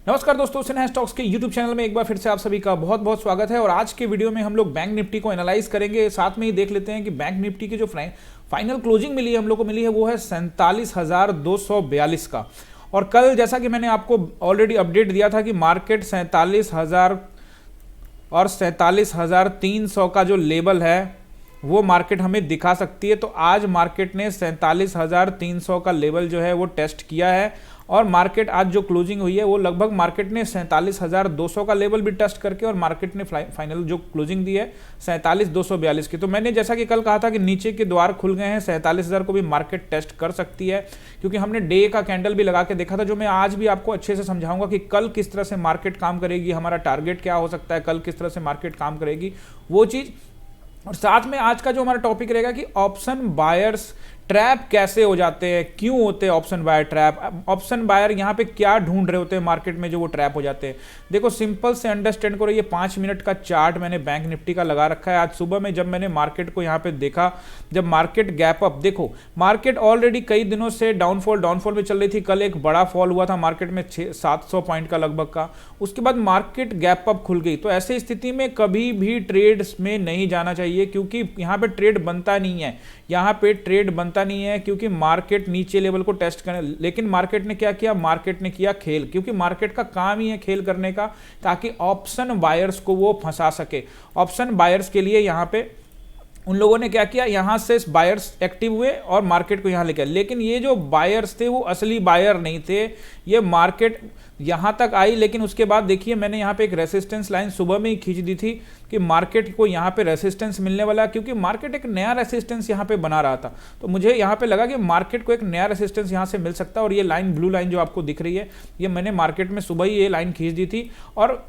नमस्कार दोस्तों, सिन्हा स्टॉक्स के यूट्यूब चैनल में एक बार फिर से आप सभी का बहुत बहुत स्वागत है। और आज के वीडियो में हम लोग बैंक निफ्टी को एनालाइज करेंगे। साथ में ही देख लेते हैं कि बैंक निफ्टी की जो फाइनल क्लोजिंग मिली है हम लोग को मिली है वो है 47,242 का। और कल जैसा कि मैंने आपको ऑलरेडी अपडेट दिया था कि मार्केट 47,000 और 47,300 का जो लेवल है वो मार्केट हमें दिखा सकती है। तो आज मार्केट ने 47,300 का लेवल जो है वो टेस्ट किया है और मार्केट आज जो क्लोजिंग हुई है वो लगभग मार्केट ने 47,200 का लेवल भी टेस्ट करके और मार्केट ने फाइनल जो क्लोजिंग दी है 47,242 की। तो मैंने जैसा कि कल कहा था कि नीचे के द्वार खुल गए हैं, 47,000 को भी मार्केट टेस्ट कर सकती है, क्योंकि हमने डे का कैंडल भी लगा के देखा था, जो मैं आज भी आपको अच्छे से समझाऊंगा कि कल किस तरह से मार्केट काम करेगी, हमारा टारगेट क्या हो सकता है, कल किस तरह से मार्केट काम करेगी वो चीज़। और साथ में आज का जो हमारा टॉपिक रहेगा कि ऑप्शन बायर्स ट्रैप कैसे हो जाते हैं, क्यों होते हैं option buyer trap, option buyer यहाँ पे क्या ढूंढ रहे होते हैं मार्केट में जो वो ट्रैप हो जाते हैं। देखो सिंपल से अंडरस्टैंड करो, ये 5 मिनट का चार्ट मैंने बैंक निफ्टी का लगा रखा है। आज सुबह में जब मैंने मार्केट को यहाँ पे देखा, जब मार्केट गैप अप, देखो मार्केट ऑलरेडी कई दिनों से डाउनफॉल में चल रही थी। कल एक बड़ा फॉल हुआ था मार्केट में 700 पॉइंट का लगभग का, उसके बाद मार्केट गैप अप खुल गई। तो ऐसे स्थिति में कभी भी ट्रेड्स में नहीं जाना चाहिए, क्योंकि यहाँ पे ट्रेड बनता नहीं है, यहाँ पे ट्रेड बनता नहीं है, क्योंकि मार्केट नीचे लेवल को टेस्ट करे। लेकिन मार्केट ने क्या किया, मार्केट ने किया खेल, क्योंकि मार्केट का काम ही है खेल करने का, ताकि ऑप्शन बायर्स को वो फंसा सके। ऑप्शन बायर्स के लिए यहाँ पे उन लोगों ने क्या किया, यहां से बायर्स एक्टिव हुए और मार्केट को यहां लेके आए। लेकिन ये जो बायर्स थे वो असली बायर नहीं थे। ये मार्केट यहां तक आई, लेकिन उसके बाद देखिए मैंने यहां पे एक रेसिस्टेंस लाइन सुबह में ही खींच दी थी कि मार्केट को यहां पे रेसिस्टेंस मिलने वाला है, क्योंकि मार्केट एक नया रेसिस्टेंस यहां पे बना रहा था। तो मुझे यहां पे लगा कि मार्केट को एक नया रेसिस्टेंस यहां से मिल सकता है। और ये लाइन, ब्लू लाइन जो आपको दिख रही है, ये मैंने मार्केट में सुबह ही ये लाइन खींच दी थी। और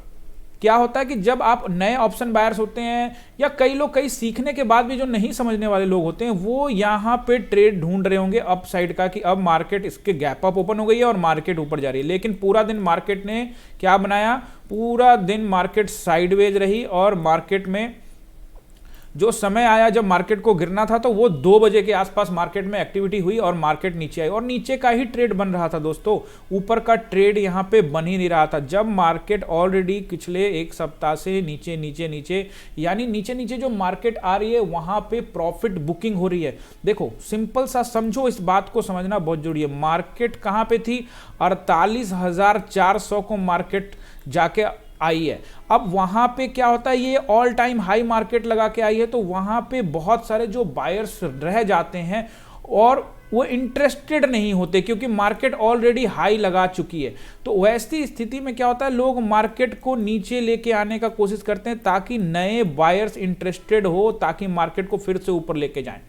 क्या होता है कि जब आप नए ऑप्शन बायर्स होते हैं, या कई लोग कई सीखने के बाद भी जो नहीं समझने वाले लोग होते हैं, वो यहाँ पे ट्रेड ढूंढ रहे होंगे अप साइड का, कि अब मार्केट इसके गैप अप ओपन हो गई है और मार्केट ऊपर जा रही है। लेकिन पूरा दिन मार्केट ने क्या बनाया, पूरा दिन मार्केट साइडवेज रही और मार्केट में जो समय आया जब मार्केट को गिरना था, तो वो 2 बजे के आसपास मार्केट में एक्टिविटी हुई और मार्केट नीचे आई, और नीचे का ही ट्रेड बन रहा था दोस्तों, ऊपर का ट्रेड यहाँ पे बन ही नहीं रहा था। जब मार्केट ऑलरेडी पिछले एक सप्ताह से नीचे यानी नीचे जो मार्केट आ रही है वहां पे प्रॉफिट बुकिंग हो रही है। देखो सिंपल सा समझो, इस बात को समझना बहुत जरूरी है। मार्केट कहां पे थी, 48,400 को मार्केट जाके आई है। अब वहां पे क्या होता है, ये ऑल टाइम हाई मार्केट लगा के आई है, तो वहां पे बहुत सारे जो बायर्स रह जाते हैं और वो इंटरेस्टेड नहीं होते, क्योंकि मार्केट ऑलरेडी हाई लगा चुकी है। तो वैसी स्थिति में क्या होता है, लोग मार्केट को नीचे लेके आने का कोशिश करते हैं, ताकि नए बायर्स इंटरेस्टेड हो, ताकि मार्केट को फिर से ऊपर लेके जाएं।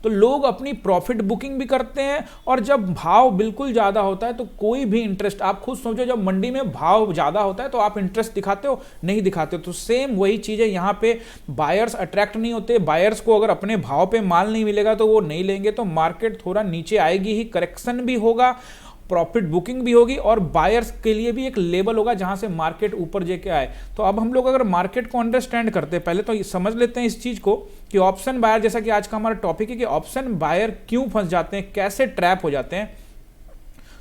तो लोग अपनी प्रॉफिट बुकिंग भी करते हैं, और जब भाव बिल्कुल ज़्यादा होता है तो कोई भी इंटरेस्ट, आप खुद सोचो, जब मंडी में भाव ज़्यादा होता है तो आप इंटरेस्ट दिखाते हो, नहीं दिखाते हो। तो सेम वही चीज़ है, यहाँ पे बायर्स अट्रैक्ट नहीं होते। बायर्स को अगर अपने भाव पे माल नहीं मिलेगा तो वो नहीं लेंगे, तो मार्केट थोड़ा नीचे आएगी ही, करेक्शन भी होगा, प्रॉफिट बुकिंग भी होगी, और बायर्स के लिए भी एक लेवल होगा जहां से मार्केट ऊपर जाके आए। तो अब हम लोग अगर मार्केट को अंडरस्टैंड करते हैं, पहले तो समझ लेते हैं इस चीज को कि ऑप्शन बायर, जैसा कि आज का हमारा टॉपिक है कि ऑप्शन बायर क्यों फंस जाते हैं, कैसे ट्रैप हो जाते हैं।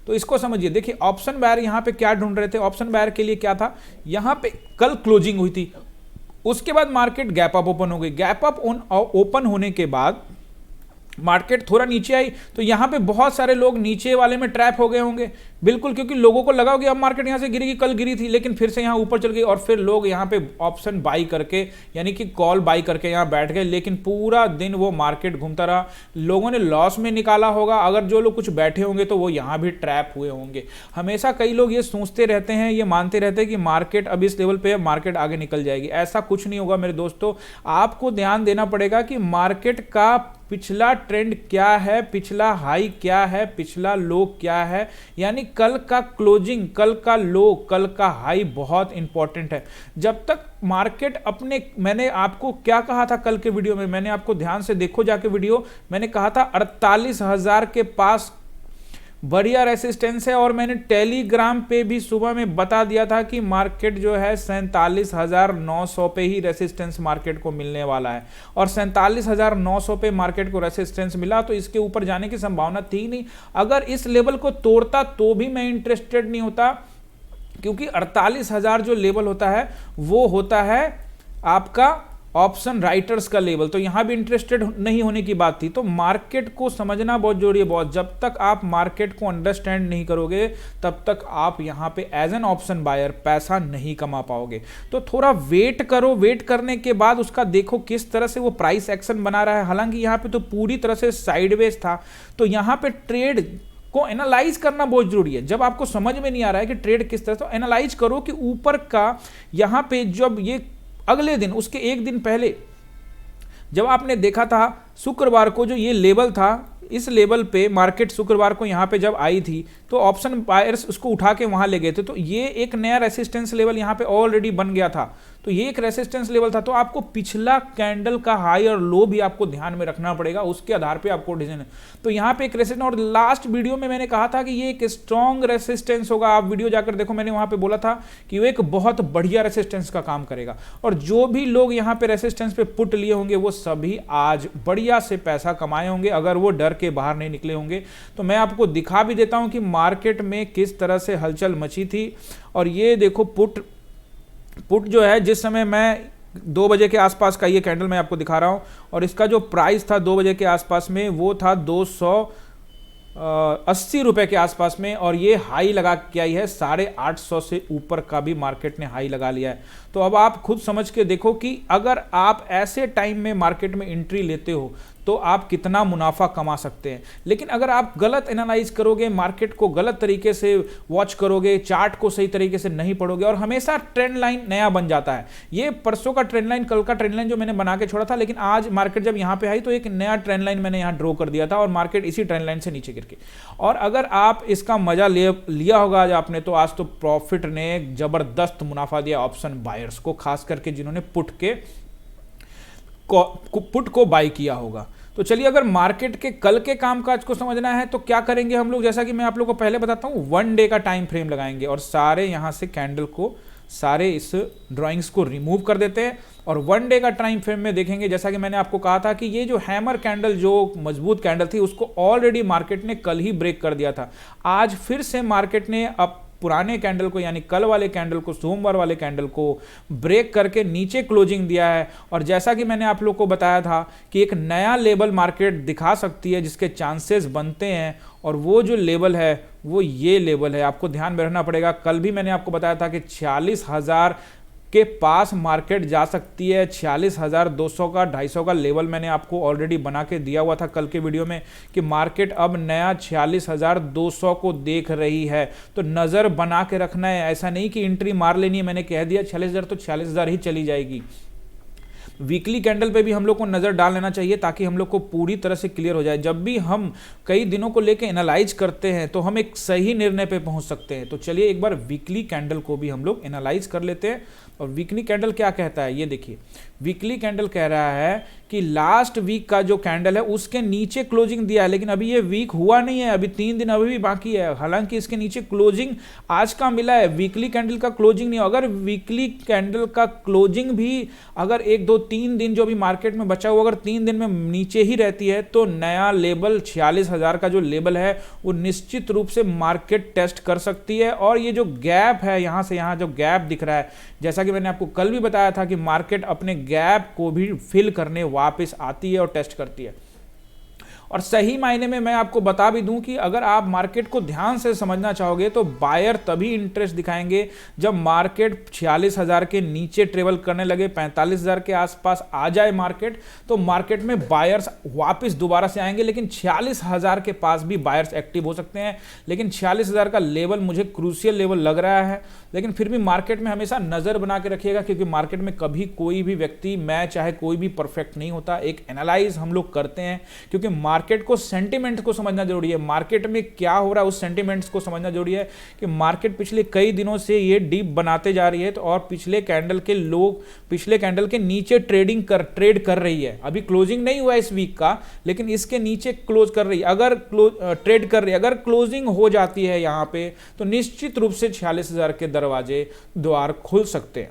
तो इसको समझिए। देखिए ऑप्शन बायर यहाँ पे क्या ढूंढ रहे थे, ऑप्शन बायर के लिए क्या था, यहाँ पे कल क्लोजिंग हुई थी, उसके बाद मार्केट गैप अप ओपन हो गई। गैप अप ओपन होने के बाद मार्केट थोड़ा नीचे आई, तो यहां पे बहुत सारे लोग नीचे वाले में ट्रैप हो गए होंगे, बिल्कुल, क्योंकि लोगों को लगा कि अब मार्केट यहां से गिरेगी, कल गिरी थी लेकिन फिर से यहां ऊपर चल गई, और फिर लोग यहां पे ऑप्शन बाई करके, यानी कि कॉल बाई करके यहां बैठ गए। लेकिन पूरा दिन वो मार्केट घूमता रहा, लोगों ने लॉस में निकाला होगा। अगर जो लोग कुछ बैठे होंगे तो वो यहां भी ट्रैप हुए होंगे। हमेशा कई लोग ये सोचते रहते हैं, ये मानते रहते हैं कि मार्केट अब इस लेवल पे है, मार्केट आगे निकल जाएगी। ऐसा कुछ नहीं होगा मेरे दोस्तों। आपको ध्यान देना पड़ेगा कि मार्केट का पिछला ट्रेंड क्या है, पिछला हाई क्या है, पिछला लो क्या है, यानी कल का क्लोजिंग, कल का लो, कल का हाई बहुत इंपॉर्टेंट है। जब तक मार्केट अपने, मैंने आपको क्या कहा था कल के वीडियो में, मैंने आपको ध्यान से देखो जाके वीडियो, मैंने कहा था 48,000 के पास बढ़िया रेसिस्टेंस है, और मैंने टेलीग्राम पे भी सुबह में बता दिया था कि मार्केट जो है 47,900 पे ही रेसिस्टेंस मार्केट को मिलने वाला है, और 47,900 पे मार्केट को रेसिस्टेंस मिला तो इसके ऊपर जाने की संभावना थी नहीं। अगर इस लेवल को तोड़ता तो भी मैं इंटरेस्टेड नहीं होता, क्योंकि 48,000 जो लेवल होता है वो होता है आपका ऑप्शन राइटर्स का लेवल। तो यहां भी इंटरेस्टेड नहीं होने की बात थी। तो मार्केट को समझना बहुत जरूरी है, बहुत। जब तक आप मार्केट को अंडरस्टैंड नहीं करोगे तब तक आप यहां पे एज एन ऑप्शन बायर पैसा नहीं कमा पाओगे। तो थोड़ा वेट करो, वेट करने के बाद उसका देखो किस तरह से वो प्राइस एक्शन बना रहा है। हालांकि यहां पे तो पूरी तरह से साइडवेज था, तो यहां पे ट्रेड को एनालाइज करना बहुत जरूरी है। जब आपको समझ में नहीं आ रहा है कि ट्रेड किस तरह से, तो एनालाइज करो कि ऊपर का यहां पे जब ये अगले दिन, उसके एक दिन पहले जब आपने देखा था शुक्रवार को जो ये लेवल था, इस लेवल पे मार्केट शुक्रवार को यहां पे जब आई थी तो ऑप्शन बायर्स उसको उठा के वहां ले गए थे। तो ये एक नया रेसिस्टेंस लेवल यहां पे ऑलरेडी बन गया था। तो ये एक रेसिस्टेंस लेवल था। तो आपको पिछला कैंडल का हाई और लो भी आपको ध्यान में रखना पड़ेगा, उसके आधार पे आपको डिसीजन। तो यहां पे एक रेसिस्टेंस, और लास्ट वीडियो में मैंने कहा था कि ये एक स्ट्रॉन्ग रेसिस्टेंस होगा। आप वीडियो जाकर देखो, मैंने वहां पे बोला था कि वो एक बहुत बढ़िया रेसिस्टेंस का काम करेगा। और जो भी लोग यहां पे रेसिस्टेंस पे पुट लिए होंगे वो सभी आज बढ़िया से पैसा कमाए होंगे, अगर वो डर के बाहर नहीं निकले होंगे। तो मैं आपको दिखा भी देता हूं कि मार्केट में किस तरह से हलचल मची थी। और ये देखो पुट जो है, जिस समय मैं 2 बजे के आसपास का ये कैंडल मैं आपको दिखा रहा हूं, और इसका जो प्राइस था 2 बजे के आसपास में वो था 280 रुपए के आसपास में, और ये हाई लगा के आई है 850 से ऊपर का भी मार्केट ने हाई लगा लिया है। तो अब आप खुद समझ के देखो कि अगर आप ऐसे टाइम में मार्केट में एंट्री लेते हो तो आप कितना मुनाफा कमा सकते हैं। लेकिन अगर आप गलत एनालाइज करोगे, मार्केट को गलत तरीके से वॉच करोगे, चार्ट को सही तरीके से नहीं पढ़ोगे, और हमेशा ट्रेंड लाइन नया बन जाता है। ये परसों का ट्रेंड लाइन, कल का ट्रेंड लाइन जो मैंने बना के छोड़ा था, लेकिन आज मार्केट जब यहां पे आई तो एक नया ट्रेंड लाइन मैंने यहां ड्रॉ कर दिया था, और मार्केट इसी ट्रेंड लाइन से नीचे गिर के। और अगर आप इसका मजा लिया होगा आज आपने, तो आज तो प्रॉफिट ने जबरदस्त मुनाफा दिया ऑप्शन बायर्स को, खास करके जिन्होंने पुट को बाय किया होगा। तो चलिए, अगर मार्केट के कल के कामकाज को समझना है तो क्या करेंगे हम लोग, जैसा कि मैं आप लोगों को पहले बताता हूं, 1 डे का टाइम फ्रेम लगाएंगे और सारे यहां से कैंडल को, सारे इस ड्राइंग्स को रिमूव कर देते हैं, और 1 डे का टाइम फ्रेम में देखेंगे। जैसा कि मैंने आपको कहा था कि ये जो हैमर कैंडल, जो मजबूत कैंडल थी, उसको ऑलरेडी मार्केट ने कल ही ब्रेक कर दिया था। आज फिर से मार्केट ने अब पुराने कैंडल को, यानी कल वाले कैंडल को, सोमवार वाले कैंडल को ब्रेक करके नीचे क्लोजिंग दिया है। और जैसा कि मैंने आप लोग को बताया था कि एक नया लेवल मार्केट दिखा सकती है जिसके चांसेस बनते हैं, और वो जो लेवल है वो ये लेवल है। आपको ध्यान में रखना पड़ेगा। कल भी मैंने आपको बताया था कि 46,000 के पास मार्केट जा सकती है। 46,200 का, 250 का लेवल मैंने आपको ऑलरेडी बना के दिया हुआ था कल के वीडियो में, कि मार्केट अब नया 46,200 को देख रही है। तो नज़र बना के रखना है, ऐसा नहीं कि एंट्री मार लेनी है। मैंने कह दिया 46,000 तो 46,000 ही चली जाएगी। वीकली कैंडल पे भी हम लोग को नज़र डाल लेना चाहिए, ताकि हम लोग को पूरी तरह से क्लियर हो जाए। जब भी हम कई दिनों को लेके एनालाइज करते हैं तो हम एक सही निर्णय पे पहुंच सकते हैं। तो चलिए एक बार वीकली कैंडल को भी हम लोग एनालाइज कर लेते हैं। और वीकली कैंडल क्या कहता है, ये देखिए। वीकली कैंडल कह रहा है कि लास्ट वीक का जो कैंडल है उसके नीचे क्लोजिंग दिया है, लेकिन अभी ये वीक हुआ नहीं है, अभी 3 दिन अभी भी बाकी है। हालांकि इसके नीचे क्लोजिंग आज का मिला है, वीकली कैंडल का क्लोजिंग नहीं। अगर वीकली कैंडल का क्लोजिंग भी अगर 1, 2, 3 दिन जो अभी मार्केट में बचा हुआ, अगर 3 दिन में नीचे ही रहती है, तो नया लेवल 46,000 का जो लेवल है वो निश्चित रूप से मार्केट टेस्ट कर सकती है। और ये जो गैप है, यहां से यहां जो गैप दिख रहा है, जैसा कि मैंने आपको कल भी बताया था कि मार्केट अपने गैप को भी फिल करने वापस आती है और टेस्ट करती है। और सही मायने में मैं आपको बता भी दूं कि अगर आप मार्केट को ध्यान से समझना चाहोगे तो बायर तभी इंटरेस्ट दिखाएंगे जब मार्केट 46,000 के नीचे ट्रेवल करने लगे, 45,000 के आसपास आ जाए मार्केट, तो मार्केट में बायर्स वापस दोबारा से आएंगे। लेकिन 46,000 के पास भी बायर्स एक्टिव हो सकते हैं, लेकिन 46,000 का लेवल मुझे क्रूशियल लेवल लग रहा है। लेकिन फिर भी मार्केट में हमेशा नजर बना के रखिएगा, क्योंकि मार्केट में कभी कोई भी व्यक्ति, मैं चाहे कोई भी परफेक्ट नहीं होता। एक एनालाइज हम लोग करते हैं, क्योंकि मार्केट को, सेंटिमेंट को समझना जरूरी है। मार्केट में क्या हो रहा है उस सेंटिमेंट्स को समझना जरूरी है कि मार्केट पिछले कई दिनों से ये डीप बनाते जा रही है, तो और पिछले कैंडल के लोग पिछले कैंडल के नीचे ट्रेड कर रही है। अभी क्लोजिंग नहीं हुआ इस वीक का, लेकिन इसके नीचे क्लोज कर रही है, अगर ट्रेड कर रही है। अगर क्लोजिंग हो जाती है यहां पे, तो निश्चित रूप से 46,000 के दरवाजे द्वार खुल सकते हैं।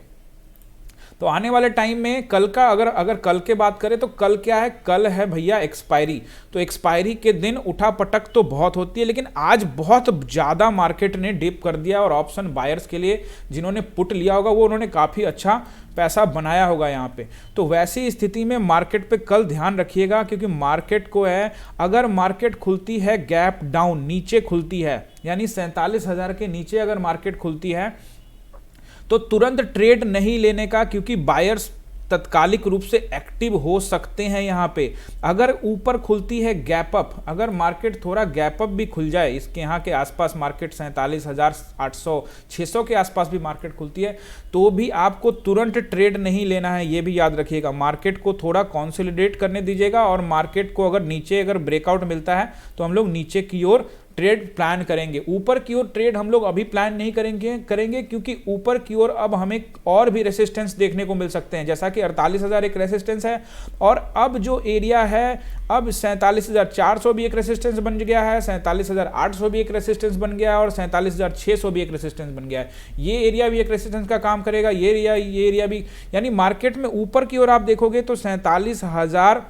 तो आने वाले टाइम में कल का अगर कल के बात करें तो कल क्या है, कल है भैया एक्सपायरी। तो एक्सपायरी के दिन उठा पटक तो बहुत होती है, लेकिन आज बहुत ज़्यादा मार्केट ने डिप कर दिया और ऑप्शन बायर्स के लिए जिन्होंने पुट लिया होगा वो उन्होंने काफ़ी अच्छा पैसा बनाया होगा यहाँ पे। तो वैसी स्थिति में मार्केट पे कल ध्यान रखिएगा, क्योंकि मार्केट को है, अगर मार्केट खुलती है गैप डाउन नीचे खुलती है, यानी 47,000 के नीचे अगर मार्केट खुलती है तो तुरंत ट्रेड नहीं लेने का, क्योंकि बायर्स तत्कालिक रूप से एक्टिव हो सकते हैं यहाँ पे। अगर ऊपर खुलती है गैप अप, अगर मार्केट थोड़ा गैप अप भी खुल जाए, इसके यहाँ के आसपास मार्केट 47,800 600 के आसपास भी मार्केट खुलती है, तो भी आपको तुरंत ट्रेड नहीं लेना है, ये भी याद रखिएगा। मार्केट को थोड़ा कंसोलिडेट करने दीजिएगा और मार्केट को अगर ब्रेकआउट मिलता है तो हम लोग नीचे की ओर ट्रेड प्लान करेंगे। ऊपर की ओर ट्रेड हम लोग अभी प्लान नहीं करेंगे क्योंकि ऊपर की ओर अब हमें और भी रेसिस्टेंस देखने को मिल सकते हैं, जैसा कि 48,000 एक रेसिस्टेंस है, और अब जो एरिया है अब 47,400 भी एक रेसिस्टेंस बन गया है, 47,800 भी एक रेसिस्टेंस बन गया है और 47,600 भी एक रेसिस्टेंस बन गया है। ये एरिया भी एक रेसिस्टेंस का काम करेगा, ये एरिया भी, यानी मार्केट में ऊपर की ओर आप देखोगे तो 47,000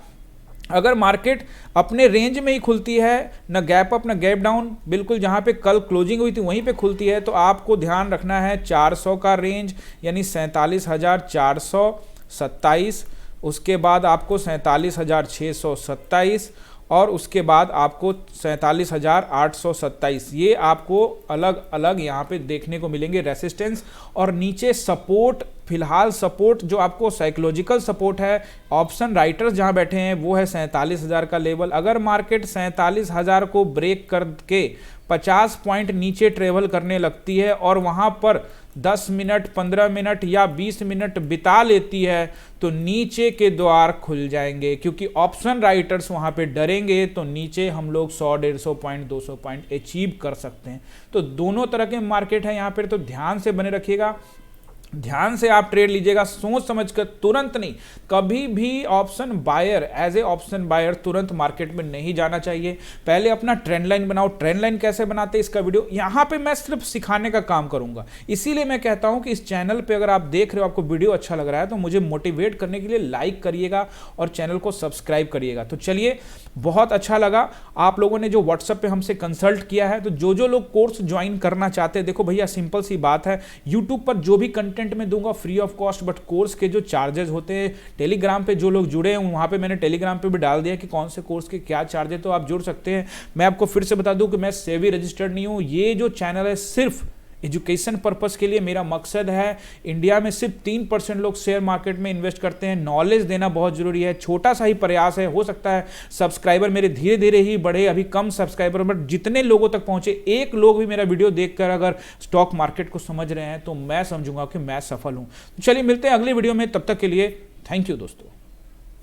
अगर मार्केट अपने रेंज में ही खुलती है, न गैप अप न गैप डाउन, बिल्कुल जहां पे कल क्लोजिंग हुई थी वहीं पे खुलती है, तो आपको ध्यान रखना है 400 का रेंज, यानी 47,427, उसके बाद आपको 47,627 और उसके बाद आपको 47,827। ये आपको अलग अलग यहाँ पे देखने को मिलेंगे रेसिस्टेंस। और नीचे सपोर्ट, फिलहाल सपोर्ट जो आपको साइकोलॉजिकल सपोर्ट है, ऑप्शन राइटर्स जहाँ बैठे हैं वो है 47,000 का लेवल। अगर मार्केट 47,000 को ब्रेक करके 50 पॉइंट नीचे ट्रेवल करने लगती है और वहाँ पर 10 मिनट 15 मिनट या 20 मिनट बिता लेती है तो नीचे के द्वार खुल जाएंगे, क्योंकि ऑप्शन राइटर्स वहां पे डरेंगे, तो नीचे हम लोग 100-150 पॉइंट 200 पॉइंट अचीव कर सकते हैं। तो दोनों तरह के मार्केट है यहाँ पर, तो ध्यान से बने रखिएगा, ध्यान से आप ट्रेड लीजिएगा, सोच समझकर, तुरंत नहीं। कभी भी option buyer, as a option buyer तुरंत मार्केट में नहीं जाना चाहिए। पहले अपना ट्रेंड लाइन बनाओ। ट्रेंड लाइन कैसे बनाते हैं इसका वीडियो यहाँ पे मैं सिर्फ सिखाने का काम करूंगा, इसीलिए मैं कहता हूं कि इस चैनल पे अगर आप देख रहे हो, आपको वीडियो अच्छा लग रहा है, तो मुझे मोटिवेट करने के लिए लाइक करिएगा और चैनल को सब्सक्राइब करिएगा। तो चलिए, बहुत अच्छा लगा आप लोगों ने जो व्हाट्सएप पे हमसे कंसल्ट किया है। तो जो लोग कोर्स ज्वाइन करना चाहते हैं, देखो भैया सिंपल सी बात है, यूट्यूब पर जो भी कंटेंट में दूंगा free of cost, but course के जो चार्जेस होते हैं, टेलीग्राम पे जो लोग जुड़े हैं वहां पे मैंने टेलीग्राम पे भी डाल दिया कि कौन से कोर्स के क्या चार्जेस, तो आप जुड़ सकते हैं। मैं आपको फिर से बता दूं कि मैं सेबी रजिस्टर्ड नहीं हूं, ये जो चैनल है सिर्फ एजुकेशन पर्पस के लिए मेरा मकसद है। इंडिया में सिर्फ 3% लोग शेयर मार्केट में इन्वेस्ट करते हैं, नॉलेज देना बहुत जरूरी है। छोटा सा ही प्रयास है, हो सकता है सब्सक्राइबर मेरे धीरे धीरे ही बढ़े, अभी कम सब्सक्राइबर, बट जितने लोगों तक पहुंचे, एक लोग भी मेरा वीडियो देखकर अगर स्टॉक मार्केट को समझ रहे हैं तो मैं समझूंगा कि मैं सफल हूं। चलिए मिलते हैं अगली वीडियो में, तब तक के लिए थैंक यू दोस्तों।